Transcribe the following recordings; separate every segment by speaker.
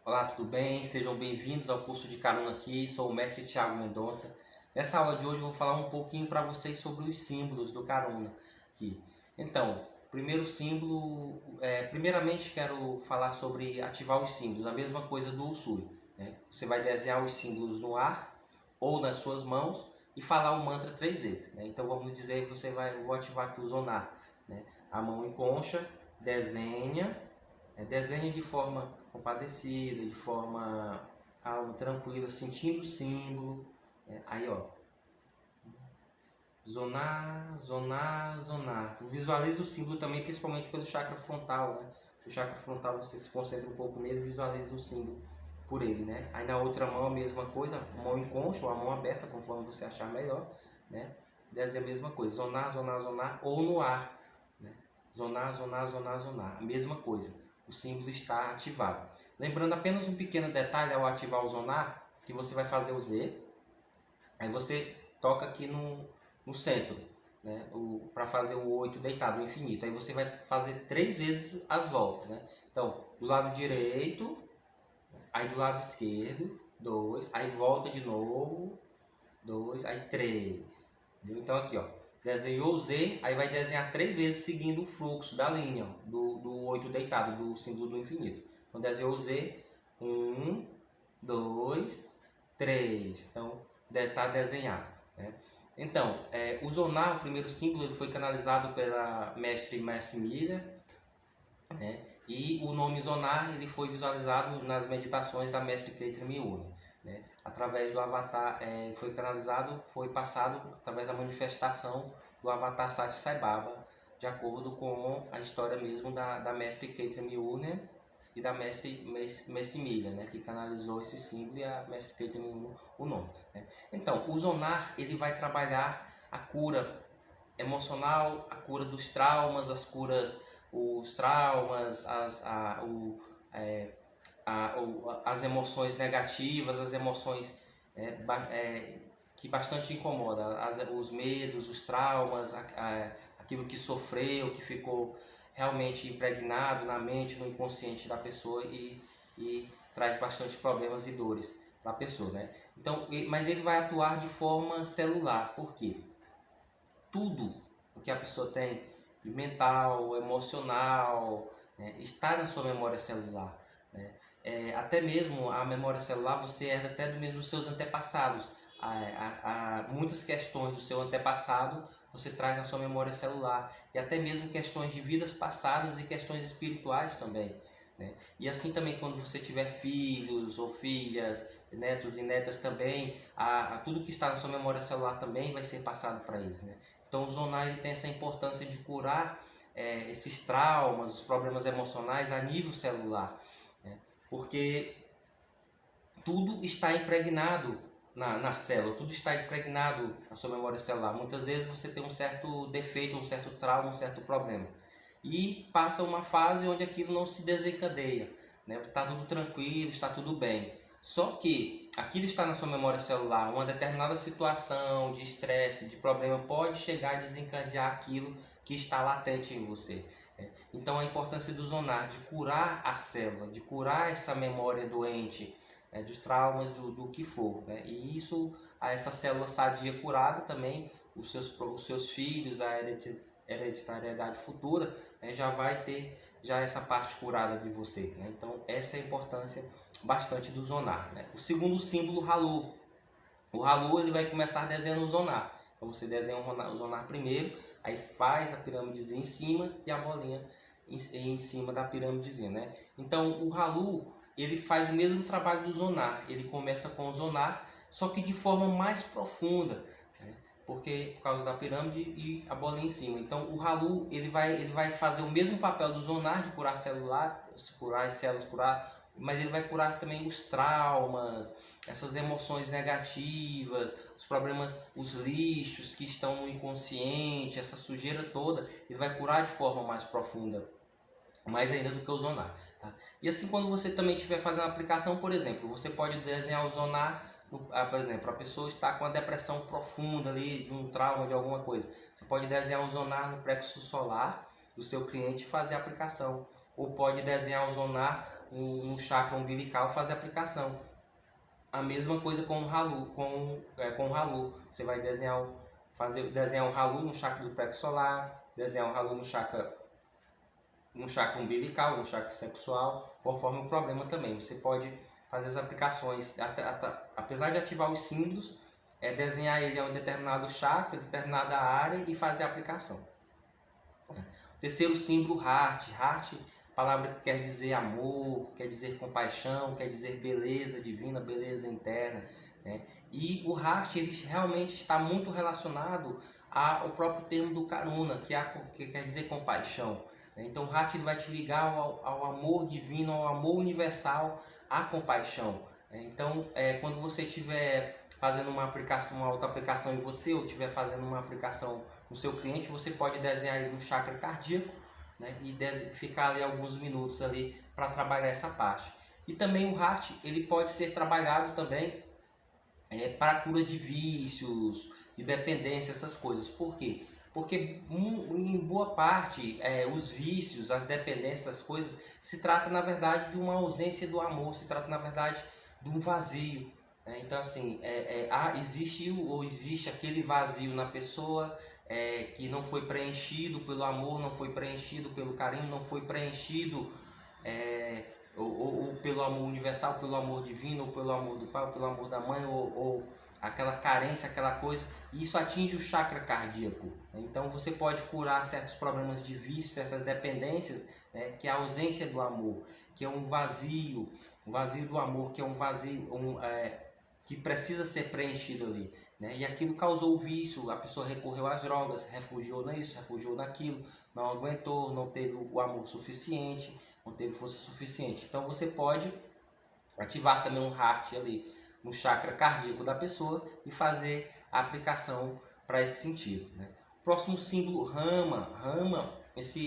Speaker 1: Olá, tudo bem? Sejam bem-vindos ao curso de Caruna aqui. Sou o mestre Thiago Mendonça. Nessa aula de hoje eu vou falar um pouquinho para vocês sobre os símbolos do Caruna aqui. Então, primeiro símbolo, primeiramente quero falar sobre ativar os símbolos, a mesma coisa do Usui, né? Você vai desenhar os símbolos no ar ou nas suas mãos e falar o mantra 3 vezes, né? Então vamos dizer que eu vou ativar aqui o Zonar, né? A mão em concha, desenha de forma compadecida, de forma calma, tranquila, sentindo o símbolo. Aí, ó, zonar, zonar, zonar. Visualiza o símbolo também, principalmente pelo chakra frontal, né? O chakra frontal você se concentra um pouco nele, visualiza o símbolo por ele, né? Aí na outra mão a mesma coisa, mão em concha ou a mão aberta, conforme você achar melhor, né? Desenha a mesma coisa, zonar, zonar, zonar, ou no ar, né? Zonar, zonar, zonar, zonar, a mesma coisa. O símbolo está ativado. Lembrando apenas um pequeno detalhe ao ativar o zonar, que você vai fazer o Z, aí você toca aqui no centro, né? Para fazer o 8 deitado, o infinito. Aí você vai fazer 3 vezes as voltas, né? Então, do lado direito, aí do lado esquerdo, 2, aí volta de novo, 2, aí 3. Então aqui, ó, desenhou o Z, aí vai desenhar 3 vezes seguindo o fluxo da linha, ó, do 8 deitado, do símbolo do infinito. Então desenhou o Z, 1, 2, 3. Então está desenhado, né? Então, o Zonar, o primeiro símbolo, ele foi canalizado pela mestre Massimilian, né? E o nome Zonar ele foi visualizado nas meditações da mestre Keitra Miune, né? Através do avatar, foi canalizado, foi passado através da manifestação do avatar Sati Sai Baba, de acordo com a história mesmo da mestre Keitra Miune e da mestre Massimilian, né? Que canalizou esse símbolo, e a mestre Keitra Miune o nome, né? Então, o Zonar ele vai trabalhar a cura emocional, a cura dos traumas, os traumas, as emoções negativas, as emoções que bastante incomodam, os medos, os traumas, aquilo que sofreu, que ficou realmente impregnado na mente, no inconsciente da pessoa e traz bastante problemas e dores para a pessoa, né? Então, mas ele vai atuar de forma celular, por quê? Tudo o que a pessoa tem de mental, emocional, né, está na sua memória celular, né? Até mesmo a memória celular você herda até do mesmo dos seus antepassados. Muitas questões do seu antepassado você traz na sua memória celular, e até mesmo questões de vidas passadas e questões espirituais também, né? E assim também quando você tiver filhos ou filhas, netos e netas também, tudo que está na sua memória celular também vai ser passado para eles, né? Então o Zonar ele tem essa importância de curar esses traumas, os problemas emocionais a nível celular, né? Porque tudo está impregnado na célula, tudo está impregnado na sua memória celular. Muitas vezes você tem um certo defeito, um certo trauma, um certo problema, e passa uma fase onde aquilo não se desencadeia, né? Está tudo tranquilo, está tudo bem. Só que aquilo está na sua memória celular, uma determinada situação de estresse, de problema, pode chegar a desencadear aquilo que está latente em você, né? Então a importância do Zonar, de curar a célula, de curar essa memória doente, né, dos traumas, do que for, né? E isso, essa célula sadia curada também, os seus filhos, a hereditariedade futura, né, já vai ter essa parte curada de você, né? Então essa é a importância bastante do Zonar, né? O segundo símbolo, Halu. O Halu ele vai começar desenhando o Zonar. Então você desenha o Zonar primeiro, aí faz a pirâmidezinha em cima e a bolinha em cima da pirâmidezinha, né? Então o Halu ele faz o mesmo trabalho do Zonar. Ele começa com o Zonar, só que de forma mais profunda, né? Porque por causa da pirâmide e a bolinha em cima. Então o Halu ele vai fazer o mesmo papel do Zonar, de curar curar as células, mas ele vai curar também os traumas, essas emoções negativas, os problemas, os lixos que estão no inconsciente, essa sujeira toda, ele vai curar de forma mais profunda, mais ainda do que o Zonar, tá? E assim, quando você também estiver fazendo a aplicação, por exemplo, você pode desenhar o Zonar, por exemplo, a pessoa está com uma depressão profunda ali, de um trauma, de alguma coisa, você pode desenhar o Zonar no plexo solar do seu cliente e fazer a aplicação, ou pode desenhar o Zonar no chakra umbilical fazer a aplicação. A mesma coisa com o Halu, com o Halu. Você vai desenhar um Halu no chakra do plexo solar, desenhar um Halu no chakra umbilical, no chakra sexual, conforme o problema também. Você pode fazer as aplicações, apesar de ativar os símbolos, desenhar ele em um determinado chakra, determinada área e fazer a aplicação. O terceiro símbolo, Heart. Heart, palavra que quer dizer amor, quer dizer compaixão, quer dizer beleza divina, beleza interna, né? E o Heart, ele realmente está muito relacionado ao próprio termo do Karuna, que quer dizer compaixão. Então o Heart, ele vai te ligar ao amor divino, ao amor universal, à compaixão. Então quando você estiver fazendo uma auto-aplicação em você, ou estiver fazendo uma aplicação no seu cliente, você pode desenhar ele no chakra cardíaco, né, e ficar ali alguns minutos ali para trabalhar essa parte. E também o Heart, ele pode ser trabalhado também para a cura de vícios, de dependência, essas coisas. Por quê? Porque em boa parte os vícios, as dependências, as coisas, se trata na verdade de uma ausência do amor, se trata na verdade de um vazio. Então assim, existe aquele vazio na pessoa que não foi preenchido pelo amor, não foi preenchido pelo carinho, não foi preenchido ou pelo amor universal, pelo amor divino, ou pelo amor do pai, ou pelo amor da mãe, ou aquela carência, aquela coisa. E isso atinge o chakra cardíaco. Então você pode curar certos problemas de vício, certas dependências, que é a ausência do amor, que é um vazio do amor, que é um vazio que precisa ser preenchido ali. E aquilo causou o vício, a pessoa recorreu às drogas, refugiou nisso, refugiou naquilo, não aguentou, não teve o amor suficiente, não teve força suficiente. Então você pode ativar também um Heart ali no chakra cardíaco da pessoa e fazer a aplicação para esse sentido. O próximo símbolo, Rama.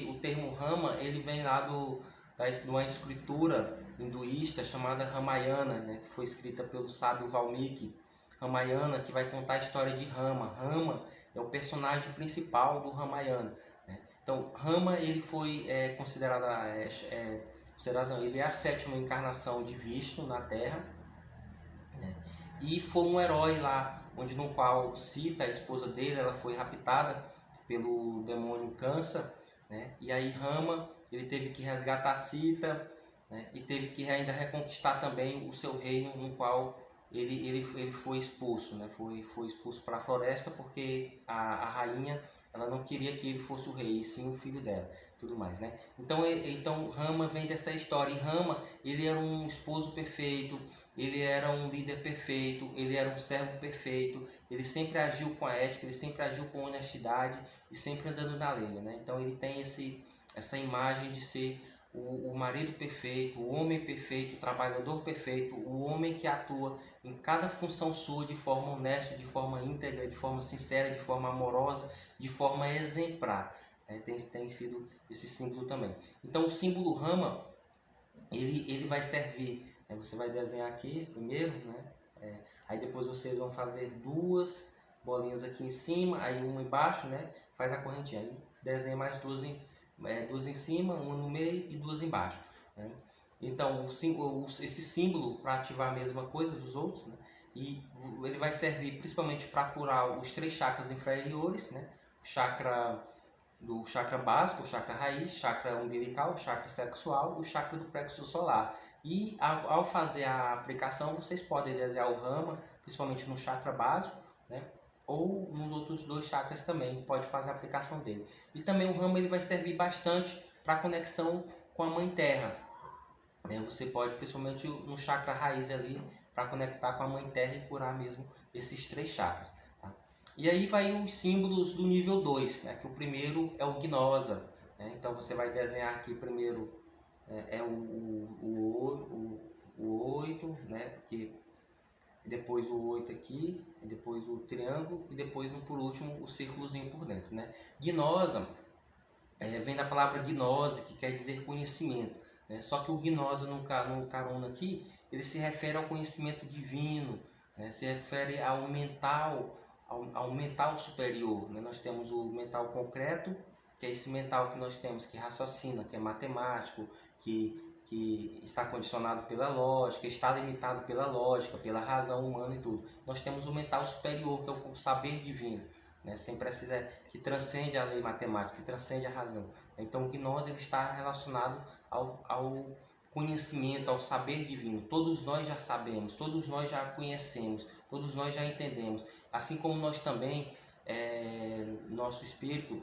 Speaker 1: O termo Rama, ele vem lá de uma escritura hinduísta chamada Ramayana, que foi escrita pelo sábio Valmiki. Ramayana, que vai contar a história de Rama. Rama é o personagem principal do Ramayana. Então, Rama, ele foi considerado, ele é a sétima encarnação de Vishnu na Terra, e foi um herói lá, no qual Sita, a esposa dele, ela foi raptada pelo demônio Kansa, e aí Rama, ele teve que resgatar Sita, e teve que ainda reconquistar também o seu reino, no qual ele foi expulso, foi expulso para a floresta, porque a rainha, ela não queria que ele fosse o rei, e sim o filho dela, tudo mais, Então Rama vem dessa história, e Rama, ele era um esposo perfeito, ele era um líder perfeito, ele era um servo perfeito, ele sempre agiu com a ética, ele sempre agiu com honestidade e sempre andando na lei, Então ele tem essa imagem de ser o marido perfeito, o homem perfeito, o trabalhador perfeito, o homem que atua em cada função sua de forma honesta, de forma íntegra, de forma sincera, de forma amorosa, de forma exemplar. Tem sido esse símbolo também. Então o símbolo Rama, ele vai servir, você vai desenhar aqui primeiro, aí depois vocês vão fazer duas bolinhas aqui em cima, aí uma embaixo, faz a correntinha, aí desenha mais duas em cima, uma no meio e duas embaixo. Então esse símbolo para ativar a mesma coisa dos outros, e ele vai servir principalmente para curar os três chakras inferiores, o chakra básico, o chakra raiz, chakra umbilical, o chakra sexual, o chakra do plexo solar. E ao fazer a aplicação, vocês podem desenhar o Rama, principalmente no chakra básico, ou nos outros dois chakras também, pode fazer a aplicação dele. E também o Rama, ele vai servir bastante para a conexão com a Mãe Terra. Você pode, principalmente no chakra raiz ali, para conectar com a Mãe Terra e curar mesmo esses três chakras. E aí vai os símbolos do nível 2, que o primeiro é o Gnosa. Então você vai desenhar aqui primeiro o 8, que depois o 8 aqui, depois o triângulo e depois por último o círculozinho por dentro. Gnosa vem da palavra gnose, que quer dizer conhecimento. Só que o Gnosa no Karuna aqui, ele se refere ao conhecimento divino, se refere ao mental superior. Nós temos o mental concreto, que é esse mental que nós temos, que raciocina, que é matemático, que está condicionado pela lógica, está limitado pela lógica, pela razão humana e tudo. Nós temos o mental superior, que é o saber divino, né? Sem precisar, que transcende a lei matemática, que transcende a razão. Então o gnose ele está relacionado ao conhecimento, ao saber divino. Todos nós já sabemos, todos nós já conhecemos, todos nós já entendemos. Assim como nós também, nosso espírito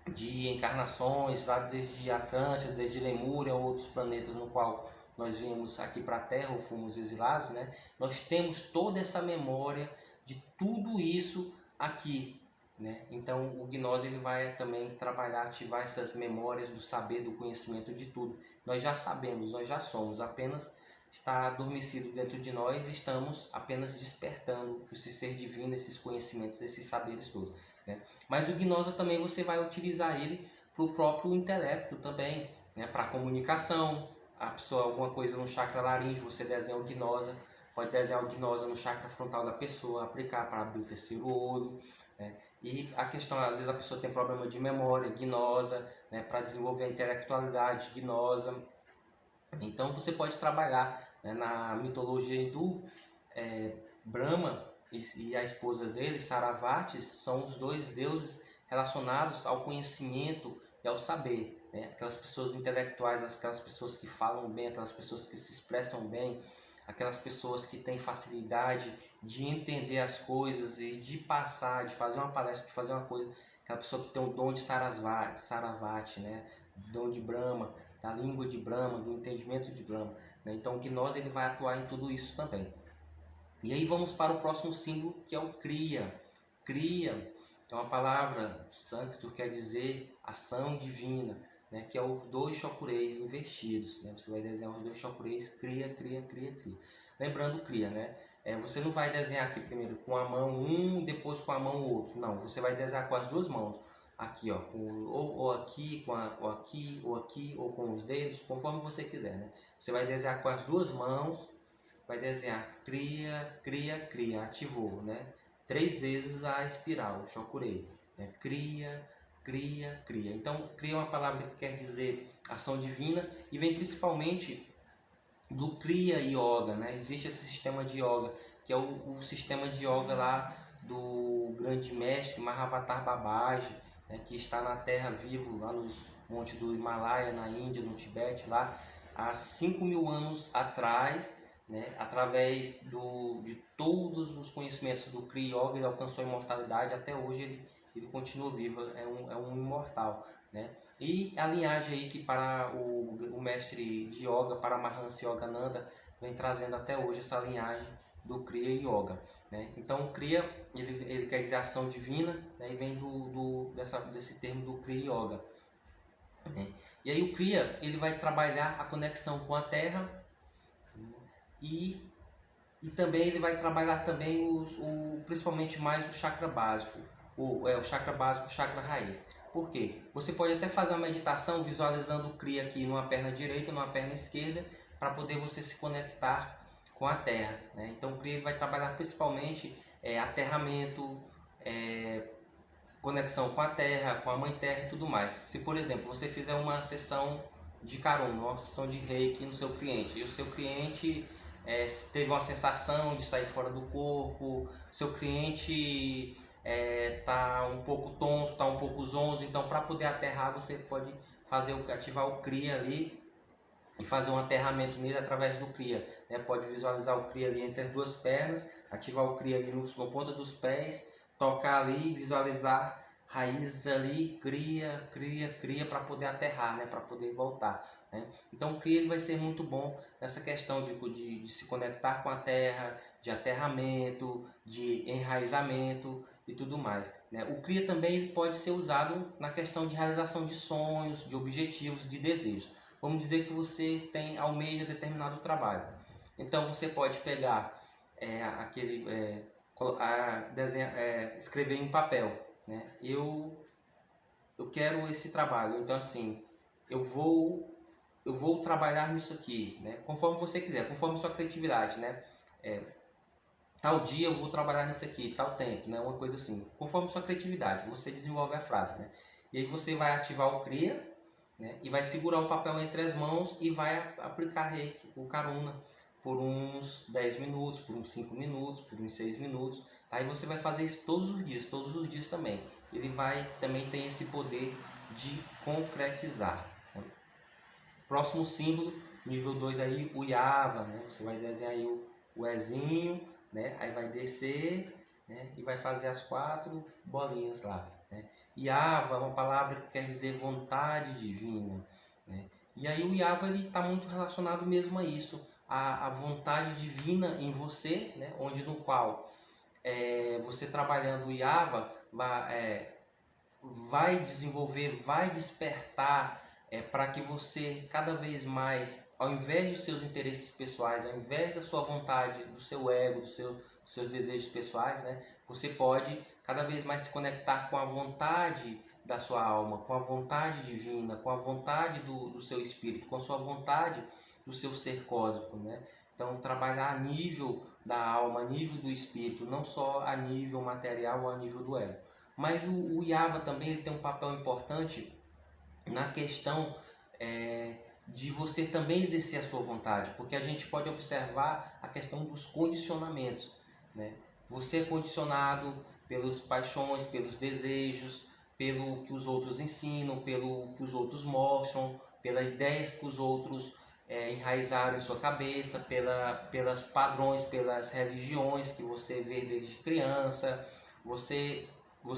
Speaker 1: de encarnações, lá desde Atlântida, desde Lemúria, outros planetas no qual nós viemos aqui para a Terra ou fomos exilados, né? Nós temos toda essa memória de tudo isso aqui, né? Então o gnose ele vai também trabalhar, ativar essas memórias do saber, do conhecimento de tudo. Nós já sabemos, nós já somos, apenas está adormecido dentro de nós, estamos apenas despertando esse ser divino, esses conhecimentos, esses saberes todos, né? Mas o gnose também você vai utilizar ele para o próprio intelecto também, né? Para comunicação, a pessoa, alguma coisa no chakra laríngeo, você desenha o gnose, pode desenhar o gnose no chakra frontal da pessoa, aplicar para abrir o terceiro olho, né? E a questão, às vezes a pessoa tem problema de memória, gnosa, né? Para desenvolver a intelectualidade, gnosa. Então você pode trabalhar, né, na mitologia hindu, Brahma e a esposa dele, Saravati, são os dois deuses relacionados ao conhecimento e ao saber, né? Aquelas pessoas intelectuais, aquelas pessoas que falam bem, aquelas pessoas que se expressam bem, aquelas pessoas que têm facilidade de entender as coisas e de passar, de fazer uma palestra, de fazer uma coisa, aquela pessoa que tem o dom de Saravati, né? Dom de Brahma, da língua de Brahma, do entendimento de Brahma, né? Então o gnose ele vai atuar em tudo isso também. E aí vamos para o próximo símbolo, que é o Kriya. Kriya é uma palavra sânscrito, quer dizer ação divina, né? Que é os dois chokureis invertidos, né? Você vai desenhar os dois chokureis, Kriya, Kriya, Kriya, Kriya. Lembrando o Kriya, né? Você não vai desenhar aqui primeiro com a mão um e depois com a mão o outro. Não, você vai desenhar com as duas mãos. Aqui, ó, ou aqui, ou aqui, ou aqui, ou com os dedos, conforme você quiser, né? Você vai desenhar com as duas mãos, vai desenhar Kriya, Kriya, Kriya, ativou, né? 3 vezes a espiral, o chokurei, né? Kriya, Kriya, Kriya. Então, Kriya é uma palavra que quer dizer ação divina e vem principalmente do Kriya Yoga, né? Existe esse sistema de yoga, que é o sistema de yoga lá do grande mestre Mahavatar Babaji, né? Que está na Terra vivo, lá nos montes do Himalaia, na Índia, no Tibete, lá há 5.000 anos atrás, né? Através de todos os conhecimentos do Kriya Yoga, ele alcançou a imortalidade. Até hoje ele continua vivo, é um imortal, né? E a linhagem aí que para o mestre de yoga, Paramahansa Yogananda, vem trazendo até hoje essa linhagem do Kriya Yoga, né? Então o Kriya ele quer dizer ação divina, né? E vem desse termo do Kriya Yoga, né? E aí o Kriya ele vai trabalhar a conexão com a Terra e também ele vai trabalhar também principalmente mais o chakra básico, o chakra básico, o chakra raiz. Por quê? Você pode até fazer uma meditação visualizando o Kriya aqui numa perna direita, numa perna esquerda, para poder você se conectar com a Terra, né? Então o Kriya vai trabalhar principalmente aterramento, conexão com a Terra, com a Mãe Terra e tudo mais. Se, por exemplo, você fizer uma sessão de Karuna, uma sessão de Reiki no seu cliente, e o seu cliente teve uma sensação de sair fora do corpo, seu cliente tá um pouco tonto, tá um pouco zonzo, então para poder aterrar você pode ativar o Kriya ali e fazer um aterramento nele através do Kriya, né? Pode visualizar o Kriya ali entre as duas pernas, ativar o Kriya ali na ponta dos pés, tocar ali, visualizar raízes ali, Kriya, Kriya, Kriya, para poder aterrar, né? Para poder voltar, né? Então o Kriya ele vai ser muito bom nessa questão de se conectar com a terra, de aterramento, de enraizamento e tudo mais, né? O Kriya também ele pode ser usado na questão de realização de sonhos, de objetivos, de desejos. Vamos dizer que você almeja determinado trabalho. Então você pode pegar escrever em um papel, né? Eu quero esse trabalho, então assim, eu vou trabalhar nisso aqui, né? Conforme você quiser, conforme sua criatividade, né? Tal dia eu vou trabalhar nisso aqui, tal tempo, né? Uma coisa assim, conforme sua criatividade, você desenvolve a frase, né? E aí você vai ativar o Kriya, né? E vai segurar o papel entre as mãos e vai aplicar reiki, o karuna, por uns 10 minutos, por uns 5 minutos, por uns 6 minutos. Tá? E você vai fazer isso todos os dias também. Ele vai também ter esse poder de concretizar. Né? Próximo símbolo, nível 2 aí, o Yava, né? Você vai desenhar aí o Ezinho, né? Aí vai descer, né? E vai fazer as 4 bolinhas lá, né? Yava é uma palavra que quer dizer vontade divina, né? E aí o Yava está muito relacionado mesmo a isso, a vontade divina em você, né? Onde no qual você trabalhando o Yava vai desenvolver, vai despertar para que você cada vez mais, ao invés dos seus interesses pessoais, ao invés da sua vontade, do seu ego, dos seus desejos pessoais, né, você pode cada vez mais se conectar com a vontade da sua alma, com a vontade divina, com a vontade do seu espírito, com a sua vontade do seu ser cósmico, né? Então, trabalhar a nível da alma, a nível do espírito, não só a nível material ou a nível do ego. Mas o Yava também ele tem um papel importante na questão de você também exercer a sua vontade, porque a gente pode observar a questão dos condicionamentos, né? Você é condicionado pelas paixões, pelos desejos, pelo que os outros ensinam, pelo que os outros mostram, pelas ideias que os outros enraizaram em sua cabeça, pelas padrões, pelas religiões que você vê desde criança. Você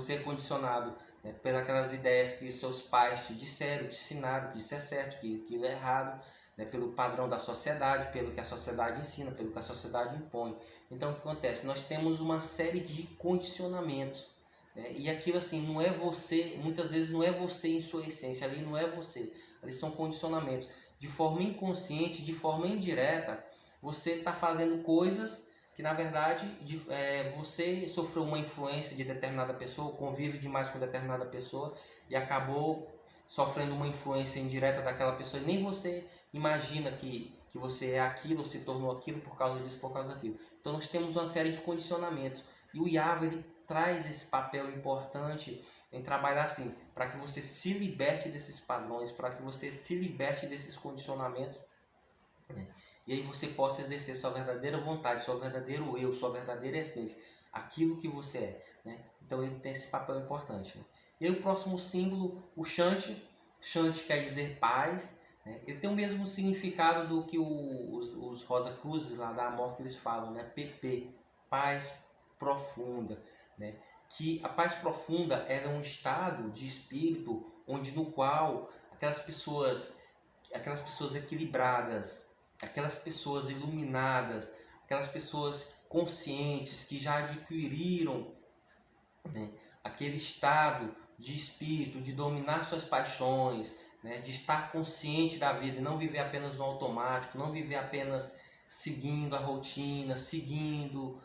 Speaker 1: é condicionado, né, pelas ideias que seus pais te disseram, te ensinaram, que isso é certo, que aquilo é errado, né, pelo padrão da sociedade, pelo que a sociedade ensina, pelo que a sociedade impõe. Então o que acontece? Nós temos uma série de condicionamentos, né, e aquilo assim, não é você, muitas vezes não é você em sua essência, ali não é você, ali são condicionamentos. De forma inconsciente, de forma indireta, você está fazendo coisas que na verdade você sofreu uma influência de determinada pessoa, convive demais com determinada pessoa e acabou sofrendo uma influência indireta daquela pessoa e nem você imagina que você é aquilo ou se tornou aquilo por causa disso, por causa daquilo. Então nós temos uma série de condicionamentos e o Yava ele traz esse papel importante em trabalhar assim, para que você se liberte desses padrões, para que você se liberte desses condicionamentos, né? E aí você possa exercer sua verdadeira vontade, seu verdadeiro eu, sua verdadeira essência, aquilo que você é, né? Então ele tem esse papel importante, né? E aí o próximo símbolo, o Shanti. Shanti quer dizer paz, né? Ele tem o mesmo significado do que os Rosa Cruzes lá da morte eles falam, né? PP, paz profunda, né? Que a paz profunda é um estado de espírito onde no qual aquelas pessoas equilibradas, aquelas pessoas iluminadas, aquelas pessoas conscientes que já adquiriram, né, aquele estado de espírito, de dominar suas paixões, né, de estar consciente da vida e não viver apenas no automático, não viver apenas seguindo a rotina, seguindo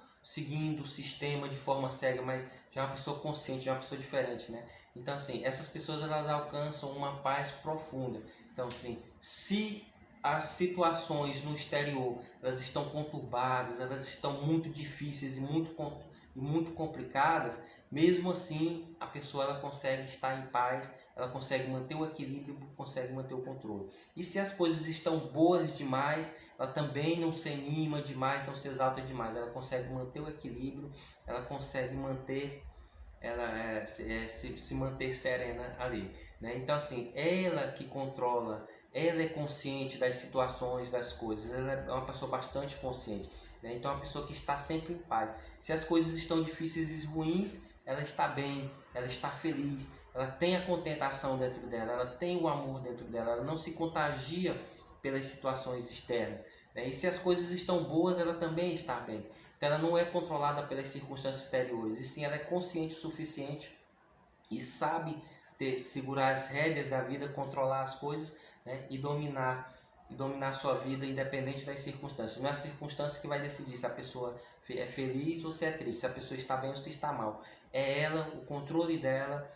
Speaker 1: o sistema de forma cega, mas já é uma pessoa consciente, já é uma pessoa diferente, né? Então assim, essas pessoas elas alcançam uma paz profunda. Então assim, se as situações no exterior elas estão conturbadas, elas estão muito difíceis e muito complicadas, mesmo assim a pessoa ela consegue estar em paz, ela consegue manter o equilíbrio, consegue manter o controle. E se as coisas estão boas demais, ela também não se anima demais, não se exalta demais, ela consegue manter o equilíbrio, ela consegue manter, se manter serena ali, né? Então assim, ela que controla, ela é consciente das situações, das coisas, ela é uma pessoa bastante consciente, né? Então é uma pessoa que está sempre em paz. Se as coisas estão difíceis e ruins, ela está bem, ela está feliz, ela tem a contentação dentro dela, ela tem o amor dentro dela, ela não se contagia pelas situações externas, né? E se as coisas estão boas, ela também está bem. Então ela não é controlada pelas circunstâncias exteriores, e sim ela é consciente o suficiente e sabe segurar as rédeas da vida, controlar as coisas, né? E dominar sua vida independente das circunstâncias. Não é a circunstância que vai decidir se a pessoa é feliz ou se é triste, se a pessoa está bem ou se está mal. É ela, o controle dela,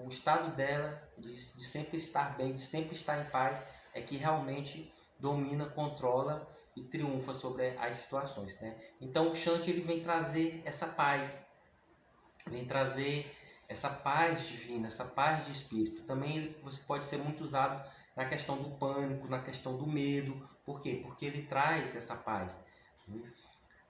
Speaker 1: o estado dela de sempre estar bem, de sempre estar em paz, é que realmente domina, controla e triunfa sobre as situações, né? Então o Shanti ele vem trazer essa paz, vem trazer essa paz divina, essa paz de espírito. Também você pode ser muito usado na questão do pânico, na questão do medo. Por quê? Porque ele traz essa paz.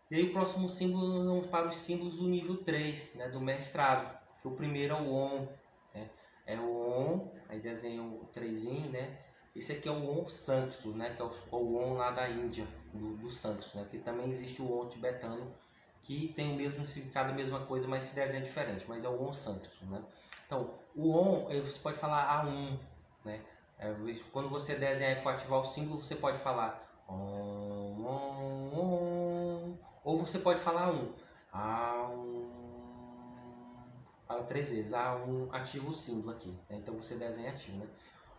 Speaker 1: E aí o próximo símbolo, nós vamos para os símbolos do nível 3, né, do mestrado. O primeiro é o Om, né? É o Om, aí desenha o trezinho, né? Esse aqui é o Om Sanctus, né? Que é o Om lá da Índia, do Sanctus, né? Que também existe o Om tibetano, que tem o mesmo significado, a mesma coisa, mas se desenha diferente, mas é o Om Sanctus, né? Então, o Om, você pode falar A1, né? Quando você desenhar e for ativar o símbolo, você pode falar Om, Om, Om, ou você pode falar um A1, fala 3 vezes, A1, ativa o símbolo aqui, né? Então você desenha ativo, né?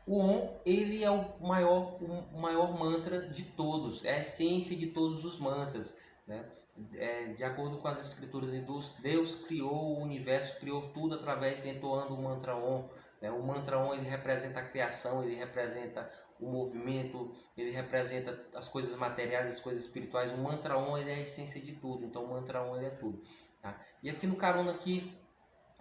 Speaker 1: O Om, ele é o maior mantra de todos, é a essência de todos os mantras, né? De acordo com as escrituras hindus, Deus criou o universo, criou tudo através entoando o mantra Om, né? O mantra Om, ele representa a criação, ele representa o movimento, ele representa as coisas materiais, as coisas espirituais. O mantra Om, ele é a essência de tudo, então o mantra Om, ele é tudo, tá? E aqui no Karuna aqui,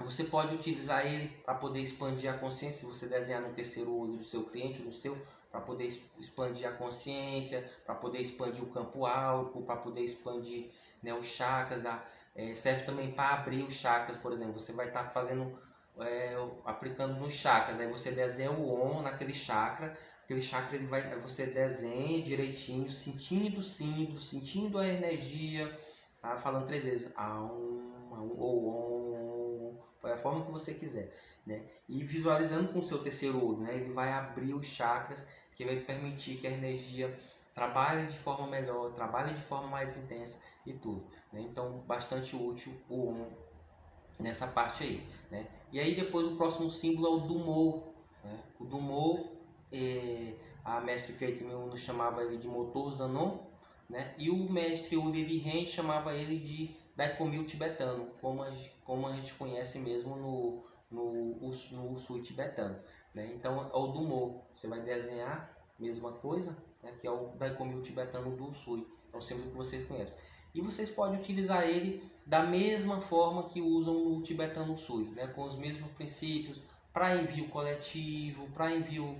Speaker 1: você pode utilizar ele para poder expandir a consciência, se você desenhar no terceiro olho do seu cliente, no seu, para poder expandir a consciência, para poder expandir o campo áurico, para poder expandir, né, os chakras. Serve também para abrir os chakras, por exemplo. Você vai estar fazendo, aplicando nos chakras, aí você desenha o Om naquele chakra, ele vai, você desenha direitinho, sentindo a energia, tá? Falando 3 vezes, ou Om, a forma que você quiser, né? E visualizando com o seu terceiro olho, né? Ele vai abrir os chakras, que vai permitir que a energia trabalhe de forma melhor, trabalhe de forma mais intensa e tudo, né? Então, bastante útil o Om nessa parte aí, né? E aí depois o próximo símbolo é o Dumo, né? O Dumo, a mestre Keita Miuno chamava ele de motor Zanon, né? E o mestre Uliri Ren chamava ele de Daikomil tibetano, como a gente conhece mesmo no Usui tibetano, né? Então é o Dumo, você vai desenhar mesma coisa, né? Que é o Daikomil tibetano do Usui, é o símbolo que vocês conhecem. E vocês podem utilizar ele da mesma forma que usam no tibetano Usui, né? Com os mesmos princípios, para envio coletivo, para envio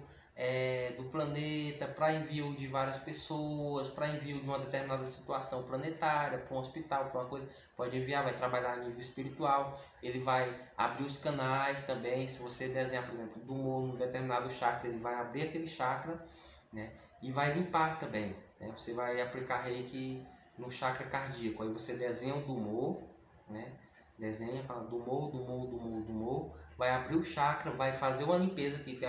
Speaker 1: do planeta, para envio de várias pessoas, para envio de uma determinada situação planetária, para um hospital, para uma coisa, pode enviar, vai trabalhar a nível espiritual, ele vai abrir os canais também. Se você desenhar, por exemplo, do um determinado chakra, ele vai abrir aquele chakra, né? E vai limpar também, né? Você vai aplicar reiki no chakra cardíaco, aí você desenha o Dumo, né? Desenha, fala Dumo, vai abrir o chakra, vai fazer uma limpeza, que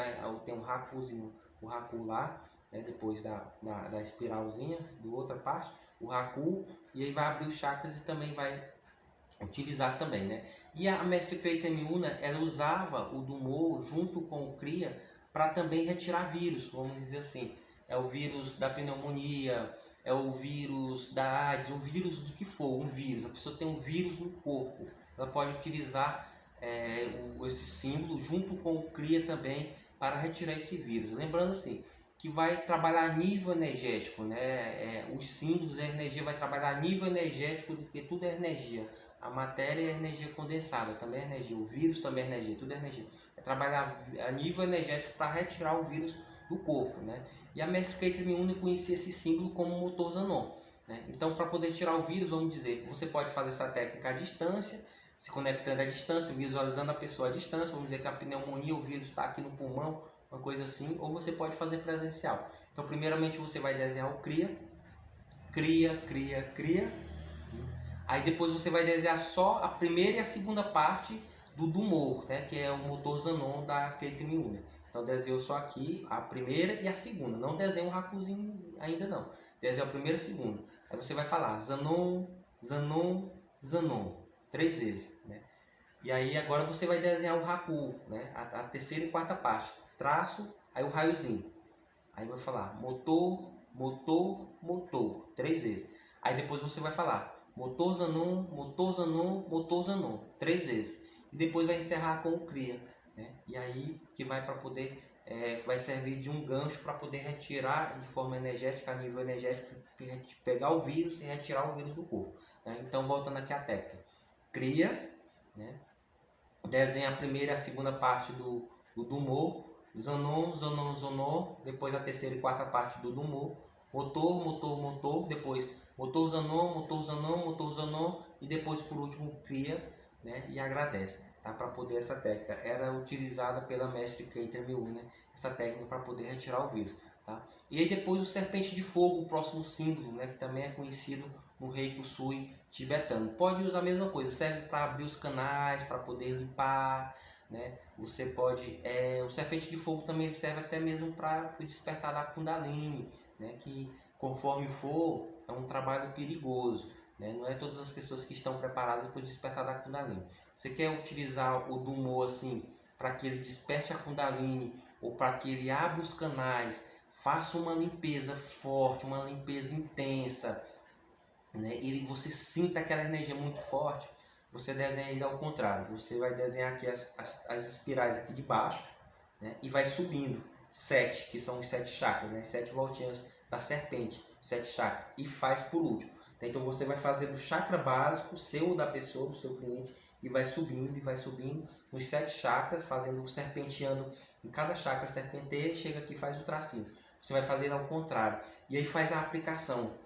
Speaker 1: tem um Hakuzinho, o Haku lá, né? Depois da espiralzinha, do outra parte, o Haku, e aí vai abrir os chakras e também vai utilizar também, né? E a mestre Keita Miuna, ela usava o Dumo junto com o Kriya para também retirar vírus, vamos dizer assim. É o vírus da pneumonia, é o vírus da AIDS, o vírus do que for, um vírus. A pessoa tem um vírus no corpo, ela pode utilizar esse símbolo junto com o Kriya também para retirar esse vírus. Lembrando assim, que vai trabalhar a nível energético, né? Os símbolos da energia vai trabalhar a nível energético, porque tudo é energia. A matéria é energia condensada, também é energia. O vírus também é energia, tudo é energia. É trabalhar a nível energético para retirar o vírus do corpo, né? E a mestre Keita Miuna conhecia esse símbolo como motor Zanon, né? Então, para poder tirar o vírus, vamos dizer, você pode fazer essa técnica à distância, se conectando à distância, visualizando a pessoa à distância. Vamos dizer que a pneumonia, o vírus está aqui no pulmão, uma coisa assim, ou você pode fazer presencial. Então, primeiramente você vai desenhar o Kriya, aí depois você vai desenhar só a primeira e a segunda parte do Dumo, né? Que é o motor Zanon da Keita Miuna. Então desenhou só aqui a primeira e a segunda, não desenha um Hakuzinho ainda não, desenha a primeira e a segunda. Aí você vai falar Zanon, Zanon, Zanon, 3 vezes, né? E aí agora você vai desenhar o Haku, né? A terceira e quarta parte, traço, aí o raiozinho. Aí vai falar motor, motor, motor, 3 vezes. Aí depois você vai falar motor Zanon, motor Zanon, motor Zanon, 3 vezes. E depois vai encerrar com o Kriya, né? E aí que vai para poder, vai servir de um gancho para poder retirar de forma energética, a nível energético, pegar o vírus e retirar o vírus do corpo, né? Então voltando aqui à técnica, Kriya, né? desenha a primeira e a segunda parte do Dumô, Zonon, Zonon, Zonon, depois a terceira e quarta parte do Dumô, motor, motor, motor, depois motor, Zonon, motor, Zonon, motor, Zonon, e depois por último cria, né, e agradece, tá? Para poder essa técnica era utilizada pela mestre Keita Miu, né, essa técnica para poder retirar o vírus, tá? E aí depois o serpente de fogo, o próximo símbolo, né, que também é conhecido no Reiki Usui tibetano. Pode usar a mesma coisa, serve para abrir os canais, para poder limpar, né? Você pode, o serpente de fogo também ele serve até mesmo para o despertar da Kundalini, né? Que conforme for, é um trabalho perigoso, né? Não é todas as pessoas que estão preparadas para o despertar da Kundalini. Você quer utilizar o Dumô assim, para que ele desperte a Kundalini, ou para que ele abra os canais, faça uma limpeza forte, uma limpeza intensa, né? E você sinta aquela energia muito forte, você desenha ele ao contrário. Você vai desenhar aqui as espirais aqui de baixo, né? E vai subindo 7, que são os 7 chakras, né? 7 voltinhas da serpente, 7 chakras, e faz por último. Então você vai fazer do chakra básico, seu, da pessoa, do seu cliente, e vai subindo nos 7 chakras, fazendo o serpenteando em cada chakra, serpenteia, chega aqui e faz o tracinho. Você vai fazer ao contrário, e aí faz a aplicação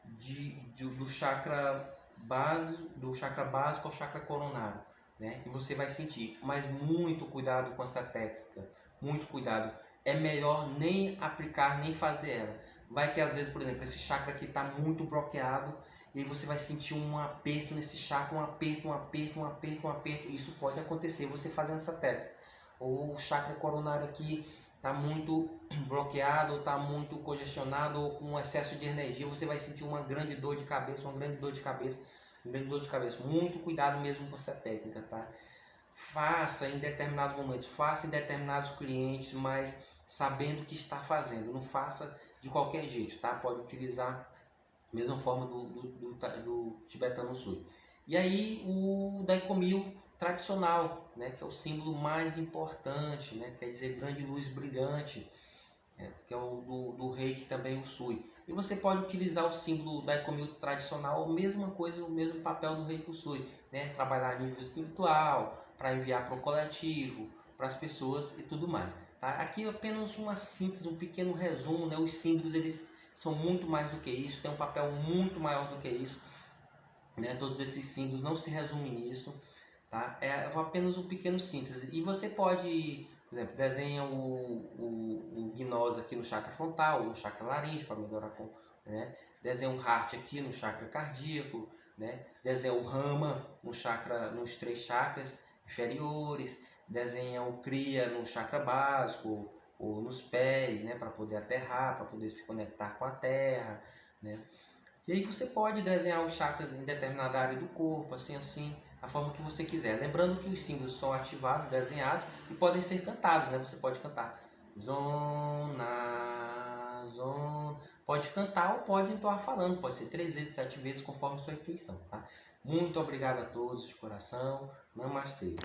Speaker 1: do chakra básico ao chakra coronário, né? E você vai sentir, mas muito cuidado com essa técnica, muito cuidado. É melhor nem aplicar, nem fazer ela. Vai que às vezes, por exemplo, esse chakra aqui está muito bloqueado e aí você vai sentir um aperto nesse chakra, um aperto. Isso pode acontecer você fazendo essa técnica. Ou o chakra coronário aqui está muito bloqueado, está muito congestionado ou com excesso de energia, você vai sentir uma grande dor de cabeça, Muito cuidado mesmo com essa técnica, tá? Faça em determinados momentos, faça em determinados clientes, mas sabendo o que está fazendo. Não faça de qualquer jeito, tá? Pode utilizar a mesma forma do tibetano Usui. E aí o Daikomyo tradicional, né, que é o símbolo mais importante, né, quer dizer grande luz brilhante, que é o do Reiki também Usui. E você pode utilizar o símbolo Daikomyo tradicional, a mesma coisa, o mesmo papel do Reiki Usui, né, trabalhar a nível espiritual, para enviar para o coletivo, para as pessoas e tudo mais. Tá? Aqui é apenas uma síntese, um pequeno resumo, né, os símbolos eles são muito mais do que isso, tem um papel muito maior do que isso, né? Todos esses símbolos não se resumem nisso, tá? É apenas um pequeno síntese. E você pode, por exemplo, desenha o gnose aqui no chakra frontal, no chakra laríngeo para melhorar, né? Desenha um heart aqui no chakra cardíaco, né? Desenha o rama no chakra, nos 3 chakras inferiores, desenha o kriya no chakra básico ou nos pés, né? Para poder aterrar, para poder se conectar com a terra, né? E aí você pode desenhar os chakras em determinada área do corpo, assim, a forma que você quiser. Lembrando que os símbolos são ativados, desenhados e podem ser cantados, né? Você pode cantar zona, zona. Pode cantar ou pode entoar falando, pode ser 3 vezes, 7 vezes, conforme sua intuição, tá? Muito obrigado a todos de coração. Namastê.